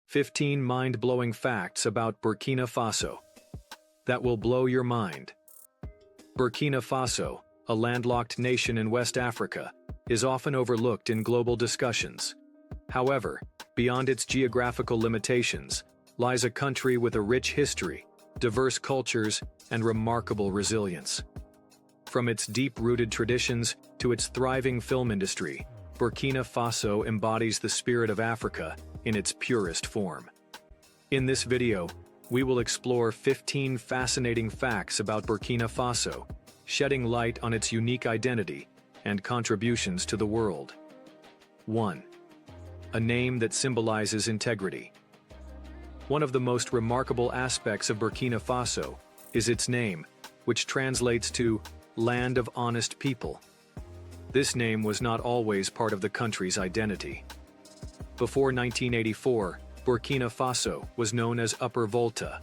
15 mind-blowing facts about Burkina Faso that will blow your mind. Burkina Faso, a landlocked nation in West Africa, is often overlooked in global discussions. However, beyond its geographical limitations, lies a country with a rich history, diverse cultures, and remarkable resilience. From its deep-rooted traditions to its thriving film industry, Burkina Faso embodies the spirit of Africa in its purest form. In this video, we will explore 15 fascinating facts about Burkina Faso, shedding light on its unique identity and contributions to the world. 1. A name that symbolizes integrity. One of the most remarkable aspects of Burkina Faso is its name, which translates to Land of Honest People. This name was not always part of the country's identity. Before 1984, Burkina Faso was known as Upper Volta,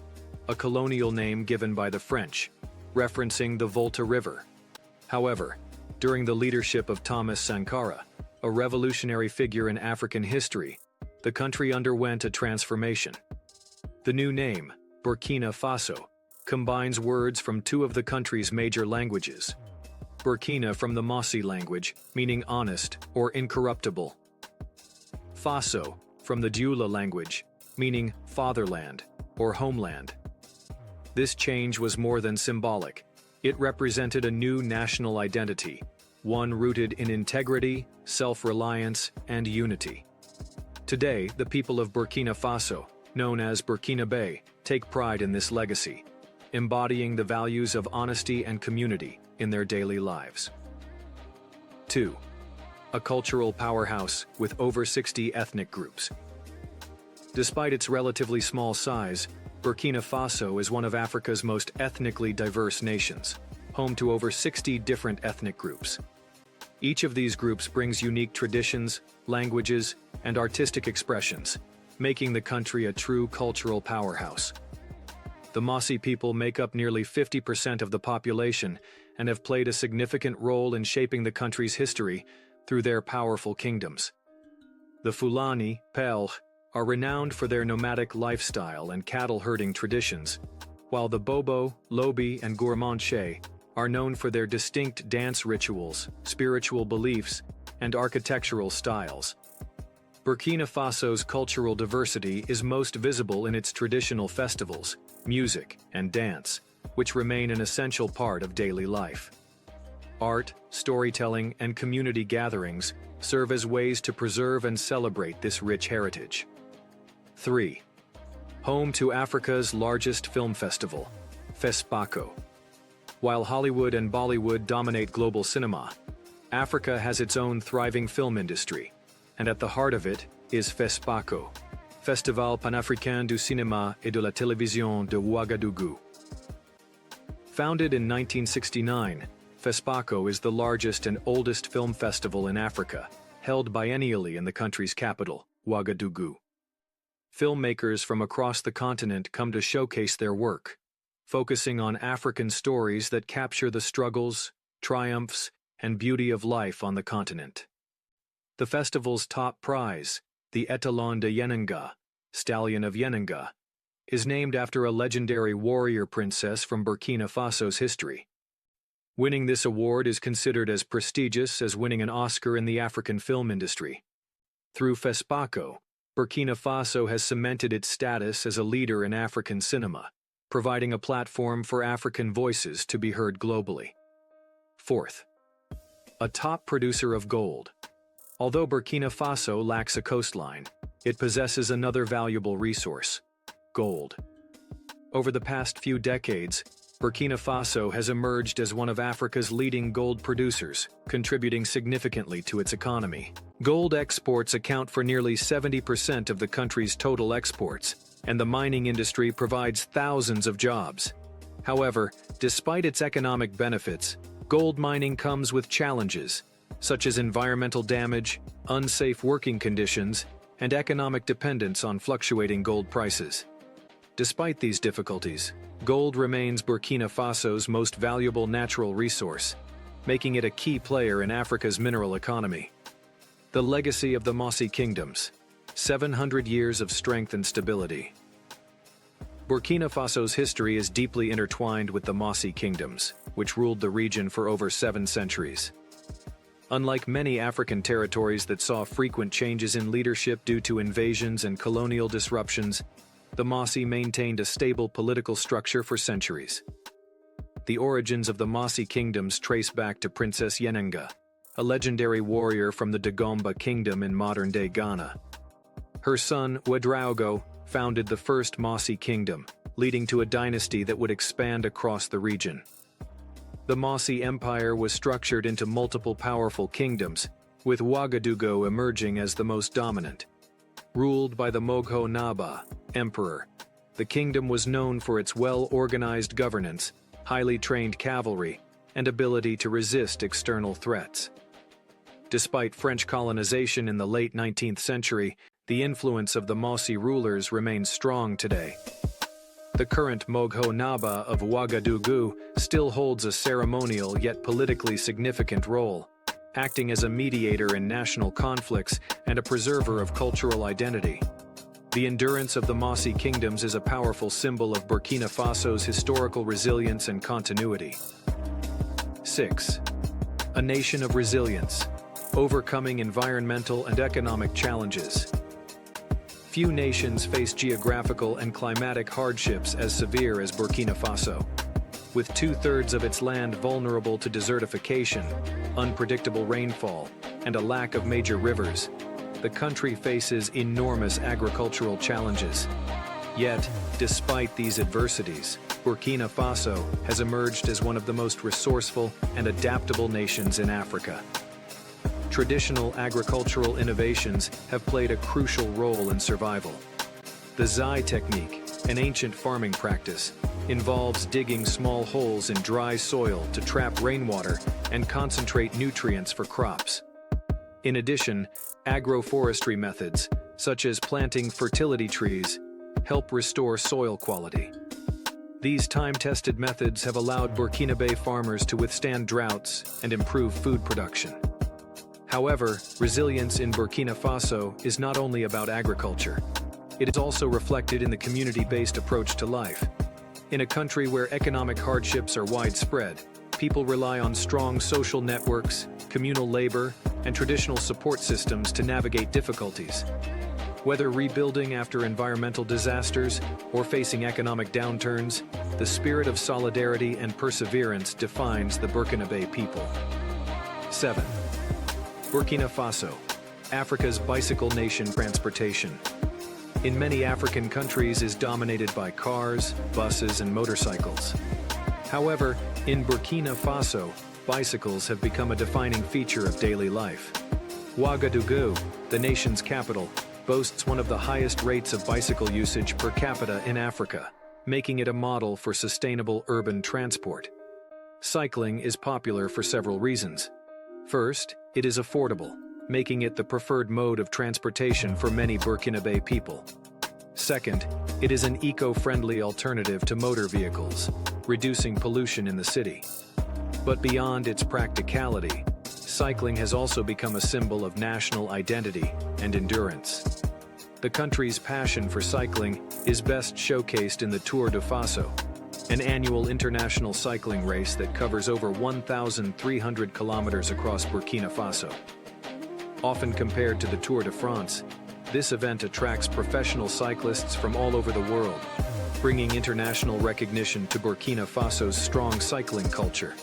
a colonial name given by the French, referencing the Volta River. However, during the leadership of Thomas Sankara, a revolutionary figure in African history, the country underwent a transformation. The new name, Burkina Faso, combines words from two of the country's major languages. Burkina from the Mossi language, meaning honest or incorruptible. Faso from the Dioula language, meaning fatherland or homeland. This change was more than symbolic. It represented a new national identity, one rooted in integrity, self-reliance, and unity. Today, the people of Burkina Faso, known as Burkinabe, take pride in this legacy, embodying the values of honesty and community in their daily lives. 2. A cultural powerhouse with over 60 ethnic groups. Despite its relatively small size, Burkina Faso is one of Africa's most ethnically diverse nations, home to over 60 different ethnic groups. Each of these groups brings unique traditions, languages, and artistic expressions, making the country a true cultural powerhouse. The Mossi people make up nearly 50% of the population and have played a significant role in shaping the country's history through their powerful kingdoms. The Fulani, Pelh, are renowned for their nomadic lifestyle and cattle-herding traditions, while the Bobo, Lobi, and Gourmandche are known for their distinct dance rituals, spiritual beliefs, and architectural styles. Burkina Faso's cultural diversity is most visible in its traditional festivals, music, and dance, which remain an essential part of daily life. Art, storytelling, and community gatherings serve as ways to preserve and celebrate this rich heritage. 3. Home to Africa's largest film festival, FESPACO. While Hollywood and Bollywood dominate global cinema, Africa has its own thriving film industry, and at the heart of it is FESPACO, Festival Panafricain du Cinéma et de la Télévision de Ouagadougou. Founded in 1969, FESPACO is the largest and oldest film festival in Africa, held biennially in the country's capital, Ouagadougou. Filmmakers from across the continent come to showcase their work, focusing on African stories that capture the struggles, triumphs, and beauty of life on the continent. The festival's top prize, the Étalon de Yenenga, Stallion of Yenenga, is named after a legendary warrior princess from Burkina Faso's history. Winning this award is considered as prestigious as winning an Oscar in the African film industry. Through FESPACO, Burkina Faso has cemented its status as a leader in African cinema, providing a platform for African voices to be heard globally. 4th. A top producer of gold. Although Burkina Faso lacks a coastline, it possesses another valuable resource: gold. Over the past few decades, Burkina Faso has emerged as one of Africa's leading gold producers, contributing significantly to its economy. Gold exports account for nearly 70% of the country's total exports, and the mining industry provides thousands of jobs. However, despite its economic benefits, gold mining comes with challenges, such as environmental damage, unsafe working conditions, and economic dependence on fluctuating gold prices. Despite these difficulties, gold remains Burkina Faso's most valuable natural resource, making it a key player in Africa's mineral economy. The legacy of the Mossi kingdoms. 700 years of strength and stability. Burkina Faso's history is deeply intertwined with the Mossi kingdoms, which ruled the region for over 7 centuries. Unlike many African territories that saw frequent changes in leadership due to invasions and colonial disruptions, the Mossi maintained a stable political structure for centuries. The origins of the Mossi kingdoms trace back to Princess Yenenga, a legendary warrior from the Dagomba kingdom in modern-day Ghana. Her son, Ouagadougou, founded the first Mossi kingdom, leading to a dynasty that would expand across the region. The Mossi Empire was structured into multiple powerful kingdoms, with Ouagadougou emerging as the most dominant. Ruled by the Mogho Naba, emperor, the kingdom was known for its well-organized governance, highly trained cavalry, and ability to resist external threats. Despite French colonization in the late 19th century, the influence of the Mossi rulers remains strong today. The current Mogho Naba of Ouagadougou still holds a ceremonial yet politically significant role, acting as a mediator in national conflicts and a preserver of cultural identity. The endurance of the Mossi kingdoms is a powerful symbol of Burkina Faso's historical resilience and continuity. 6. A nation of resilience, overcoming environmental and economic challenges. Few nations face geographical and climatic hardships as severe as Burkina Faso. With 2/3 of its land vulnerable to desertification, unpredictable rainfall, and a lack of major rivers, the country faces enormous agricultural challenges. Yet, despite these adversities, Burkina Faso has emerged as one of the most resourceful and adaptable nations in Africa. Traditional agricultural innovations have played a crucial role in survival. The Zai technique, an ancient farming practice, involves digging small holes in dry soil to trap rainwater and concentrate nutrients for crops. In addition, agroforestry methods, such as planting fertility trees, help restore soil quality. These time-tested methods have allowed Burkinabe farmers to withstand droughts and improve food production. However, resilience in Burkina Faso is not only about agriculture. It is also reflected in the community-based approach to life. In a country where economic hardships are widespread, people rely on strong social networks, communal labor, and traditional support systems to navigate difficulties. Whether rebuilding after environmental disasters or facing economic downturns, the spirit of solidarity and perseverance defines the Burkinabe people. 7. Burkina Faso, Africa's bicycle nation. Transportation in many African countries is dominated by cars, buses, and motorcycles. However, in Burkina Faso, bicycles have become a defining feature of daily life. Ouagadougou, the nation's capital, boasts one of the highest rates of bicycle usage per capita in Africa, making it a model for sustainable urban transport. Cycling is popular for several reasons. First, it is affordable, making it the preferred mode of transportation for many Burkinabe people. Second, it is an eco-friendly alternative to motor vehicles, reducing pollution in the city. But beyond its practicality, cycling has also become a symbol of national identity and endurance. The country's passion for cycling is best showcased in the Tour de Faso, an annual international cycling race that covers over 1,300 kilometers across Burkina Faso. Often compared to the Tour de France, this event attracts professional cyclists from all over the world, bringing international recognition to Burkina Faso's strong cycling culture.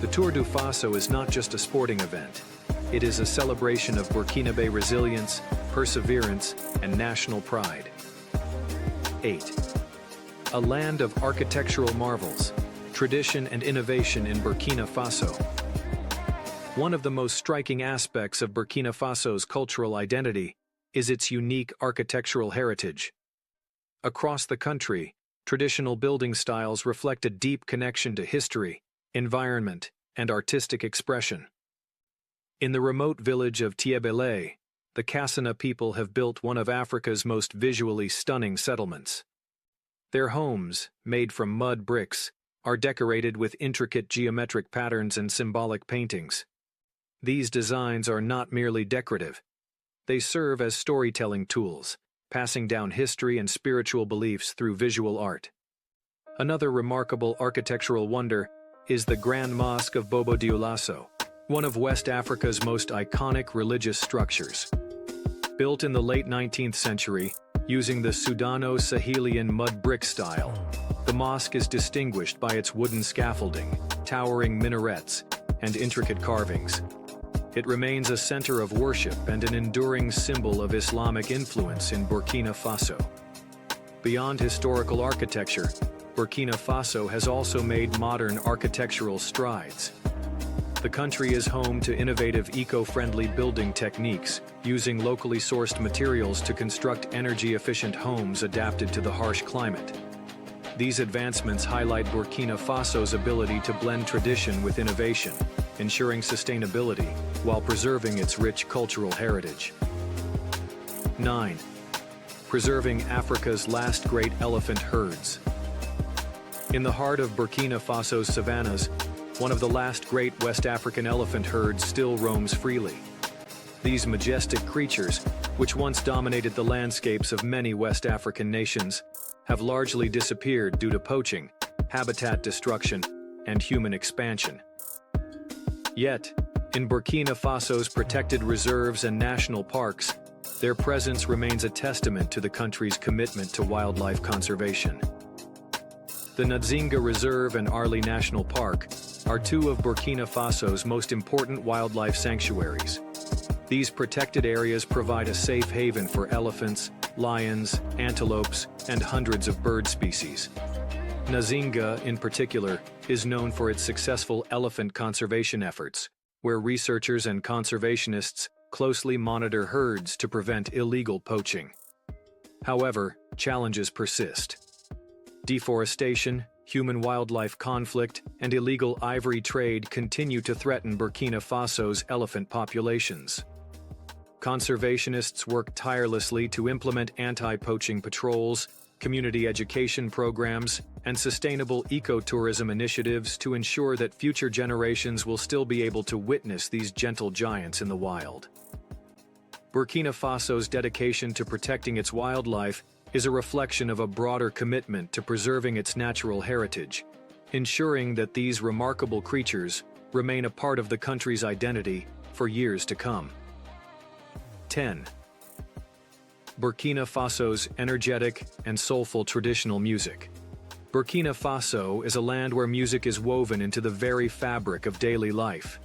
The Tour de Faso is not just a sporting event. It is a celebration of Burkinabe resilience, perseverance, and national pride. 8. A land of architectural marvels, tradition and innovation in Burkina Faso. One of the most striking aspects of Burkina Faso's cultural identity is its unique architectural heritage. Across the country, traditional building styles reflect a deep connection to history, environment, and artistic expression. In the remote village of Tiebele, the Kassana people have built one of Africa's most visually stunning settlements. Their homes, made from mud bricks, are decorated with intricate geometric patterns and symbolic paintings. These designs are not merely decorative. They serve as storytelling tools, passing down history and spiritual beliefs through visual art. Another remarkable architectural wonder is the Grand Mosque of Bobo Dioulasso, one of West Africa's most iconic religious structures. Built in the late 19th century, using the Sudano-Sahelian mud brick style, the mosque is distinguished by its wooden scaffolding, towering minarets, and intricate carvings. It remains a center of worship and an enduring symbol of Islamic influence in Burkina Faso. Beyond historical architecture, Burkina Faso has also made modern architectural strides. The country is home to innovative eco-friendly building techniques, using locally sourced materials to construct energy-efficient homes adapted to the harsh climate. These advancements highlight Burkina Faso's ability to blend tradition with innovation, ensuring sustainability while preserving its rich cultural heritage. 9. Preserving Africa's last great elephant herds. In the heart of Burkina Faso's savannas, one of the last great West African elephant herds still roams freely. These majestic creatures, which once dominated the landscapes of many West African nations, have largely disappeared due to poaching, habitat destruction, and human expansion. Yet, in Burkina Faso's protected reserves and national parks, their presence remains a testament to the country's commitment to wildlife conservation. The Nzinga Reserve and Arli National Park are two of Burkina Faso's most important wildlife sanctuaries. These protected areas provide a safe haven for elephants, lions, antelopes, and hundreds of bird species. Nzinga, in particular, is known for its successful elephant conservation efforts, where researchers and conservationists closely monitor herds to prevent illegal poaching. However, challenges persist. Deforestation, human-wildlife conflict, and illegal ivory trade continue to threaten Burkina Faso's elephant populations. Conservationists work tirelessly to implement anti-poaching patrols, community education programs, and sustainable ecotourism initiatives to ensure that future generations will still be able to witness these gentle giants in the wild. Burkina Faso's dedication to protecting its wildlife is a reflection of a broader commitment to preserving its natural heritage, ensuring that these remarkable creatures remain a part of the country's identity for years to come. 10. Burkina Faso's energetic and soulful traditional music. Burkina Faso is a land where music is woven into the very fabric of daily life.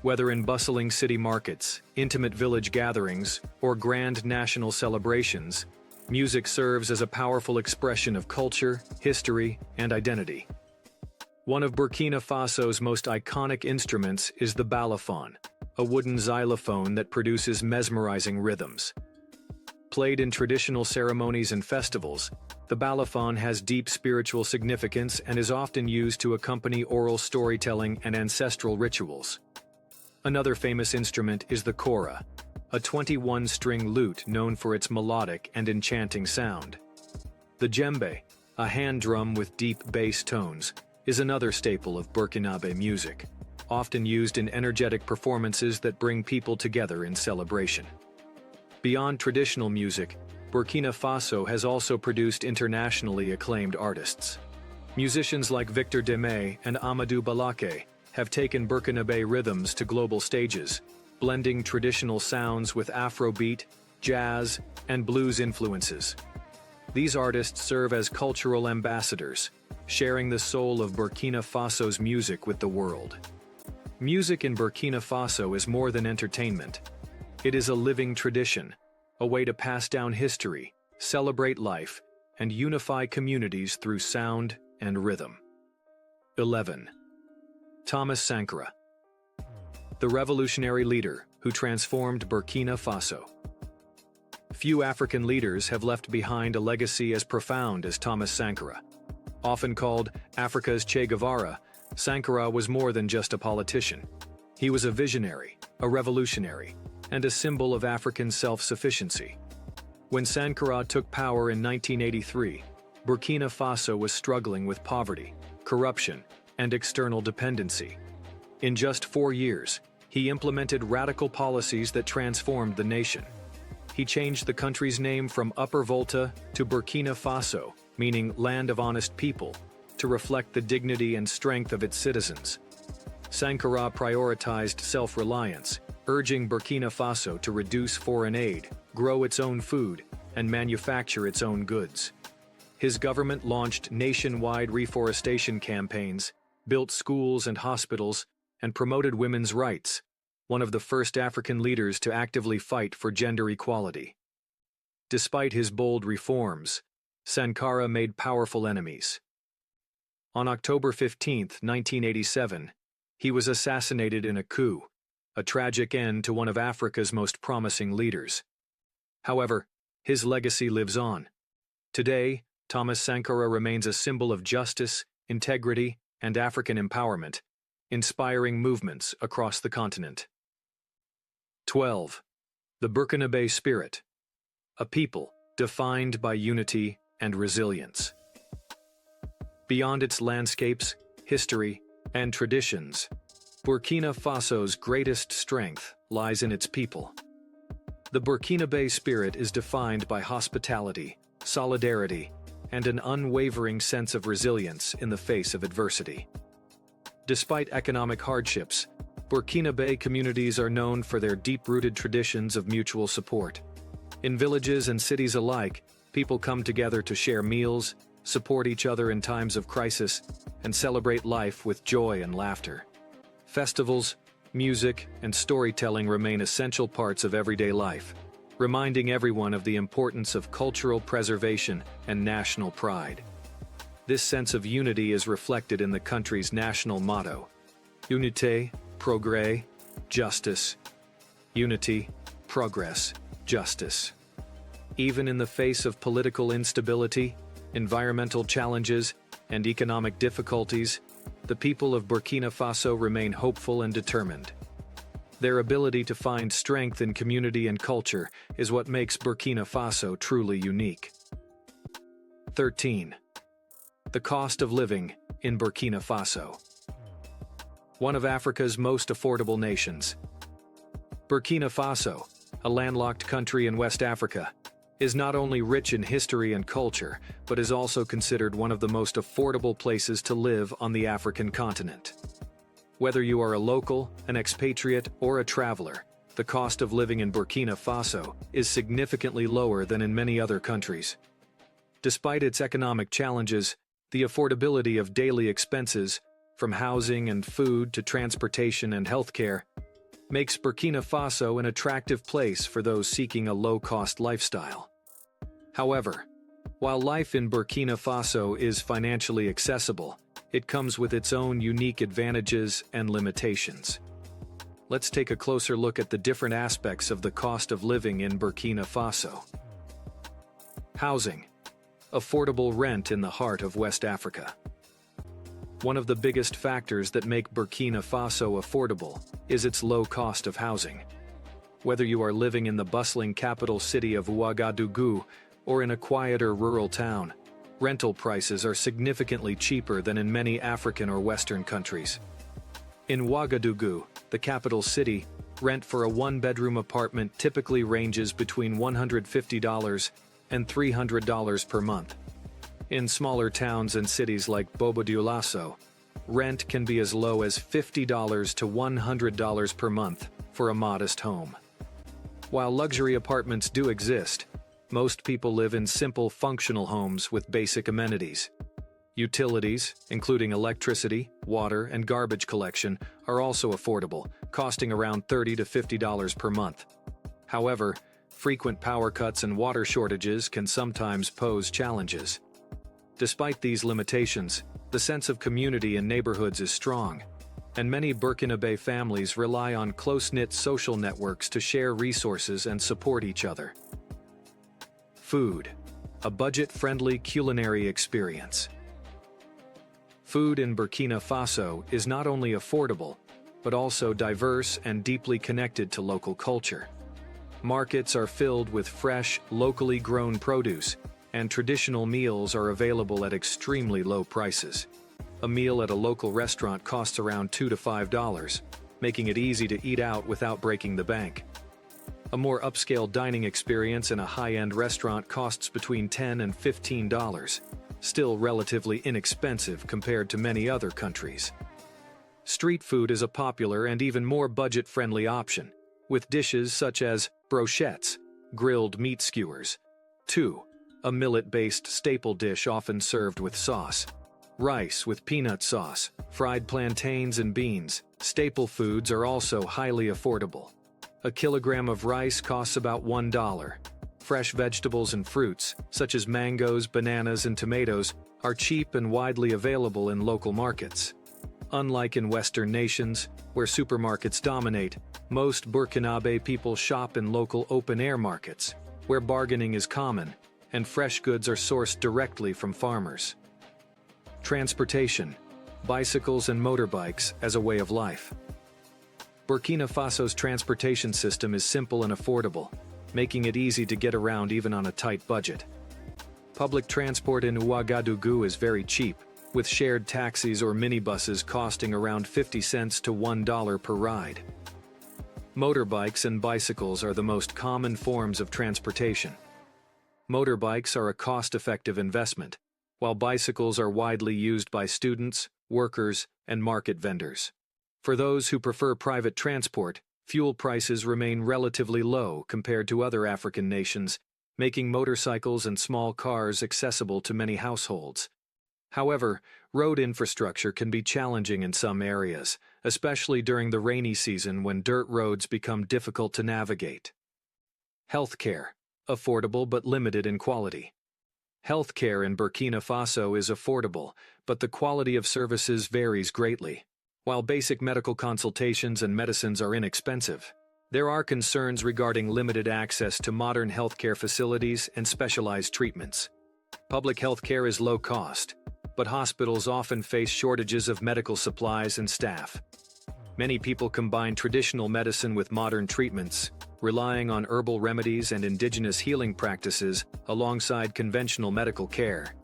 Whether in bustling city markets, intimate village gatherings, or grand national celebrations, music serves as a powerful expression of culture, history, and identity. One of Burkina Faso's most iconic instruments is the balafon, a wooden xylophone that produces mesmerizing rhythms. Played in traditional ceremonies and festivals, the balafon has deep spiritual significance and is often used to accompany oral storytelling and ancestral rituals. Another famous instrument is the kora, a 21-string lute known for its melodic and enchanting sound. The djembe, a hand drum with deep bass tones, is another staple of Burkinabe music, often used in energetic performances that bring people together in celebration. Beyond traditional music, Burkina Faso has also produced internationally acclaimed artists. Musicians like Victor Démé and Amadou Balaké have taken Burkinabe rhythms to global stages, blending traditional sounds with Afrobeat, jazz, and blues influences. These artists serve as cultural ambassadors, sharing the soul of Burkina Faso's music with the world. Music in Burkina Faso is more than entertainment. It is a living tradition, a way to pass down history, celebrate life, and unify communities through sound and rhythm. 11. Thomas Sankara, the revolutionary leader who transformed Burkina Faso. Few African leaders have left behind a legacy as profound as Thomas Sankara. Often called Africa's Che Guevara, Sankara was more than just a politician. He was a visionary, a revolutionary, and a symbol of African self-sufficiency. When Sankara took power in 1983, Burkina Faso was struggling with poverty, corruption, and external dependency. In just 4 years, he implemented radical policies that transformed the nation. he changed the country's name from Upper Volta to Burkina Faso, meaning Land of Honest People, to reflect the dignity and strength of its citizens. Sankara prioritized self-reliance, urging Burkina Faso to reduce foreign aid, grow its own food, and manufacture its own goods. His government launched nationwide reforestation campaigns, built schools and hospitals, and promoted women's rights, one of the first African leaders to actively fight for gender equality. Despite his bold reforms, Sankara made powerful enemies. On October 15, 1987, he was assassinated in a coup, a tragic end to one of Africa's most promising leaders. However, his legacy lives on. Today, Thomas Sankara remains a symbol of justice, integrity, and African empowerment, inspiring movements across the continent. 12. The Burkinabe Spirit, a people defined by unity and resilience. Beyond its landscapes, history, and traditions, Burkina Faso's greatest strength lies in its people. The Burkinabe spirit is defined by hospitality, solidarity, and an unwavering sense of resilience in the face of adversity. Despite economic hardships, Burkinabe communities are known for their deep-rooted traditions of mutual support. In villages and cities alike, people come together to share meals, support each other in times of crisis, and celebrate life with joy and laughter. Festivals, music, and storytelling remain essential parts of everyday life, reminding everyone of the importance of cultural preservation and national pride. This sense of unity is reflected in the country's national motto: Unité, Progrès, Justice. Unity, progress, justice. Even in the face of political instability, environmental challenges, and economic difficulties, the people of Burkina Faso remain hopeful and determined. Their ability to find strength in community and culture is what makes Burkina Faso truly unique. 13. The cost of living in Burkina Faso. One of Africa's most affordable nations. Burkina Faso, a landlocked country in West Africa, is not only rich in history and culture, but is also considered one of the most affordable places to live on the African continent. Whether you are a local, an expatriate, or a traveler, the cost of living in Burkina Faso is significantly lower than in many other countries. Despite its economic challenges, the affordability of daily expenses, from housing and food to transportation and healthcare, makes Burkina Faso an attractive place for those seeking a low-cost lifestyle. However, while life in Burkina Faso is financially accessible, it comes with its own unique advantages and limitations. Let's take a closer look at the different aspects of the cost of living in Burkina Faso. Housing. Affordable rent in the heart of West Africa. One of the biggest factors that make Burkina Faso affordable is its low cost of housing. Whether you are living in the bustling capital city of Ouagadougou or in a quieter rural town, rental prices are significantly cheaper than in many African or Western countries. In Ouagadougou, the capital city, rent for a one-bedroom apartment typically ranges between $150 and $300 per month. In smaller towns and cities like Bobo-Dioulasso, rent can be as low as $50 to $100 per month for a modest home. While luxury apartments do exist, most people live in simple, functional homes with basic amenities. Utilities, including electricity, water, and garbage collection, are also affordable, costing around $30 to $50 per month. However, frequent power cuts and water shortages can sometimes pose challenges. Despite these limitations, the sense of community in neighborhoods is strong, and many Burkinabe families rely on close-knit social networks to share resources and support each other. Food, a budget-friendly culinary experience. Food in Burkina Faso is not only affordable, but also diverse and deeply connected to local culture. Markets are filled with fresh, locally grown produce, and traditional meals are available at extremely low prices. A meal at a local restaurant costs around $2 to $5, making it easy to eat out without breaking the bank. A more upscale dining experience in a high-end restaurant costs between $10 and $15, still relatively inexpensive compared to many other countries. Street food is a popular and even more budget-friendly option, with dishes such as brochettes, grilled meat skewers. 2. A millet-based staple dish often served with sauce. Rice with peanut sauce, fried plantains and beans. Staple foods are also highly affordable. A kilogram of rice costs about $1. Fresh vegetables and fruits, such as mangoes, bananas, and tomatoes, are cheap and widely available in local markets. Unlike in Western nations, where supermarkets dominate, most Burkinabe people shop in local open-air markets, where bargaining is common, and fresh goods are sourced directly from farmers. Transportation: bicycles and motorbikes as a way of life. Burkina Faso's transportation system is simple and affordable, making it easy to get around even on a tight budget. Public transport in Ouagadougou is very cheap, with shared taxis or minibuses costing around 50 cents to $1 per ride. Motorbikes and bicycles are the most common forms of transportation. Motorbikes are a cost-effective investment, while bicycles are widely used by students, workers, and market vendors. For those who prefer private transport, fuel prices remain relatively low compared to other African nations, making motorcycles and small cars accessible to many households. However, road infrastructure can be challenging in some areas, especially during the rainy season when dirt roads become difficult to navigate. Healthcare: affordable but limited in quality. Healthcare in Burkina Faso is affordable, but the quality of services varies greatly. While basic medical consultations and medicines are inexpensive, there are concerns regarding limited access to modern healthcare facilities and specialized treatments. Public healthcare is low cost, but hospitals often face shortages of medical supplies and staff. Many people combine traditional medicine with modern treatments, relying on herbal remedies and indigenous healing practices alongside conventional medical care.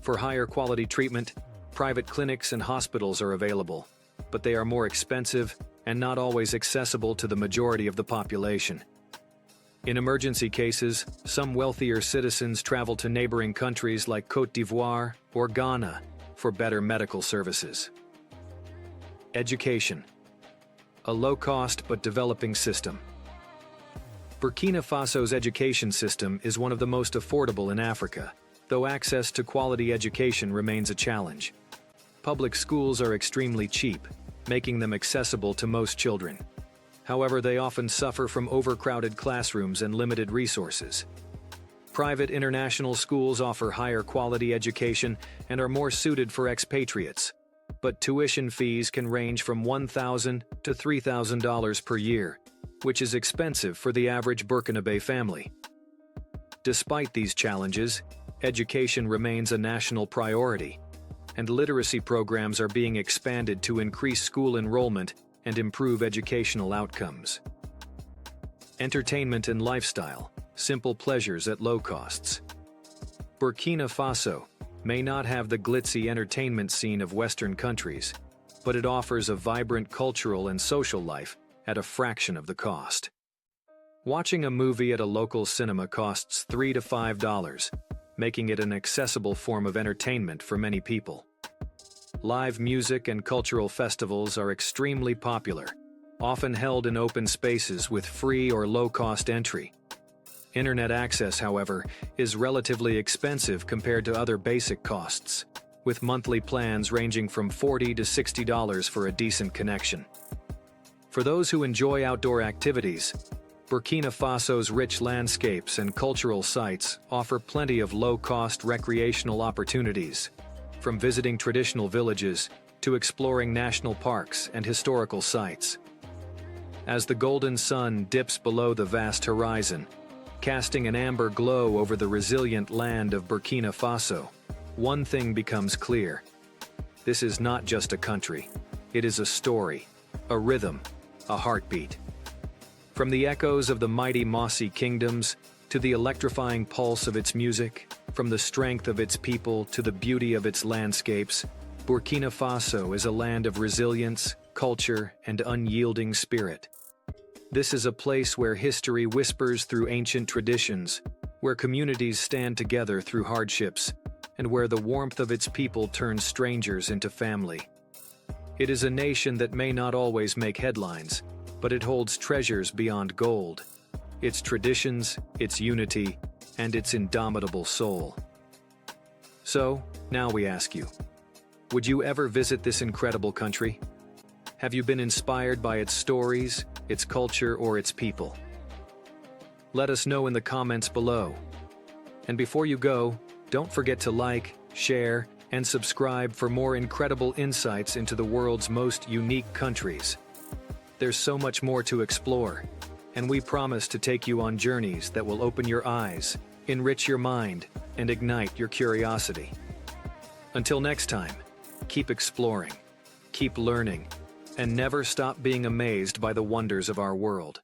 For higher quality treatment, private clinics and hospitals are available, but they are more expensive and not always accessible to the majority of the population. In emergency cases, some wealthier citizens travel to neighboring countries like Côte d'Ivoire or Ghana for better medical services. Education: a low-cost but developing system. Burkina Faso's education system is one of the most affordable in Africa, though access to quality education remains a challenge. Public schools are extremely cheap, making them accessible to most children. However, they often suffer from overcrowded classrooms and limited resources. Private international schools offer higher quality education and are more suited for expatriates, but tuition fees can range from $1,000 to $3,000 per year, which is expensive for the average Burkinabe family. Despite these challenges, education remains a national priority, and literacy programs are being expanded to increase school enrollment and improve educational outcomes. Entertainment and lifestyle: simple pleasures at low costs. Burkina Faso may not have the glitzy entertainment scene of Western countries, but it offers a vibrant cultural and social life at a fraction of the cost. Watching a movie at a local cinema costs $3 to $5, making it an accessible form of entertainment for many people. Live music and cultural festivals are extremely popular, often held in open spaces with free or low-cost entry. Internet access, however, is relatively expensive compared to other basic costs, with monthly plans ranging from $40 to $60 for a decent connection. For those who enjoy outdoor activities, Burkina Faso's rich landscapes and cultural sites offer plenty of low-cost recreational opportunities, from visiting traditional villages to exploring national parks and historical sites. As the golden sun dips below the vast horizon, casting an amber glow over the resilient land of Burkina Faso, one thing becomes clear: this is not just a country, it is a story, a rhythm, a heartbeat. From the echoes of the mighty mossy kingdoms to the electrifying pulse of its music, from the strength of its people to the beauty of its landscapes, Burkina Faso is a land of resilience, culture, and unyielding spirit. This is a place where history whispers through ancient traditions, where communities stand together through hardships, and where the warmth of its people turns strangers into family. It is a nation that may not always make headlines, but it holds treasures beyond gold. Its traditions, its unity, and its indomitable soul. So, now we ask you, would you ever visit this incredible country? Have you been inspired by its stories, its culture, or its people? Let us know in the comments below. And before you go, don't forget to like, share, and subscribe for more incredible insights into the world's most unique countries. There's so much more to explore, and we promise to take you on journeys that will open your eyes, enrich your mind, and ignite your curiosity. Until next time, keep exploring, keep learning, and never stop being amazed by the wonders of our world.